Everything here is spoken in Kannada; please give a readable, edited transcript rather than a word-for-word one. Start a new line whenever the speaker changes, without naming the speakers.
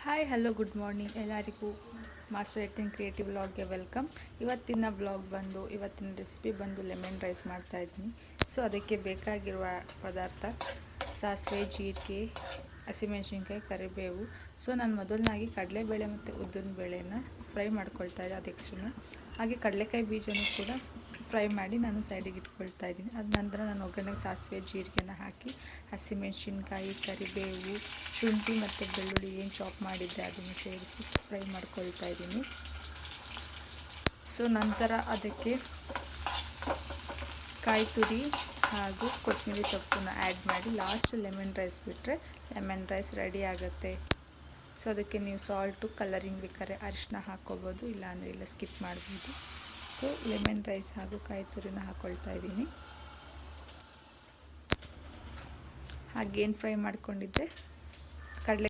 ಹಾಯ್ ಹಲೋ ಗುಡ್ ಮಾರ್ನಿಂಗ್ ಎಲ್ಲರಿಗೂ ಮಾಸ್ಟರ್ ಎಟಿಂಗ್ ಕ್ರಿಯೇಟಿವ್ ವ್ಲಾಗ್ಗೆ ವೆಲ್ಕಮ್. ಇವತ್ತಿನ ವ್ಲಾಗ್ ಇವತ್ತಿನ ರೆಸಿಪಿ ಬಂದು ಲೆಮನ್ ರೈಸ್ ಮಾಡ್ತಾಯಿದ್ದೀನಿ. ಸೊ ಅದಕ್ಕೆ ಬೇಕಾಗಿರುವ ಪದಾರ್ಥ ಸಾಸಿವೆ, ಜೀರಿಗೆ, ಹಸಿಮೆಣಸಿನ್ಕಾಯಿ, ಕರಿಬೇವು. ಸೊ ನಾನು ಮೊದಲನಾಗಿ ಕಡಲೆಬೇಳೆ ಮತ್ತು ಉದ್ದಿನ ಬೇಳೆನ ಫ್ರೈ ಮಾಡ್ಕೊಳ್ತಾ ಇದ್ದೆ ಅದೆಕ್ಸ್ಟ್ರಾ. ಹಾಗೆ ಕಡಲೆಕಾಯಿ ಬೀಜನೂ ಕೂಡ ಫ್ರೈ ಮಾಡಿ ನಾನು ಸೈಡಿಗೆ ಇಟ್ಕೊಳ್ತಾ ಇದ್ದೀನಿ. ಅದ ನಂತರ ನಾನು ಒಗ್ಗರಣೆಗೆ ಸಾಸಿವೆ, ಜೀರಿಗೆನ ಹಾಕಿ ಹಸಿಮೆಣಸಿನ್ಕಾಯಿ, ಕರಿಬೇವು, ಶುಂಠಿ ಮತ್ತು ಬೆಳ್ಳುಳ್ಳಿ ಏನು ಚಾಪ್ ಮಾಡಿದ್ದೆ ಅದನ್ನು ಸೇರಿಸಿ ಫ್ರೈ ಮಾಡ್ಕೊಳ್ತಾ ಇದ್ದೀನಿ. ಸೊ ನಂತರ ಅದಕ್ಕೆ ಕಾಯಿ ತುರಿ ಹಾಗೂ ಕೊತ್ತಂಬರಿ ಸೊಪ್ಪನ್ನು ಆ್ಯಡ್ ಮಾಡಿ ಲಾಸ್ಟ್ ಲೆಮನ್ ರೈಸ್ ಬಿಟ್ಟರೆ ಲೆಮನ್ ರೈಸ್ ರೆಡಿ ಆಗುತ್ತೆ. ಸೊ ಅದಕ್ಕೆ ನೀವು ಸಾಲ್ಟು, ಕಲರಿಂಗ್ ಬೇಕಾದ್ರೆ ಅರಿಶಿನ ಹಾಕ್ಕೋಬೋದು, ಇಲ್ಲಾಂದರೆ ಇಲ್ಲ ಸ್ಕಿಪ್ ಮಾಡ್ಬೋದು. ಸೊ ಲೆಮನ್ ರೈಸ್ ಹಾಗೂ ಕಾಯಿ ತುರಿನ ಹಾಕ್ಕೊಳ್ತಾ ಇದ್ದೀನಿ. ಹಾಗೇನು ಫ್ರೈ ಮಾಡ್ಕೊಂಡಿದ್ದೆ ಕಡಲೆ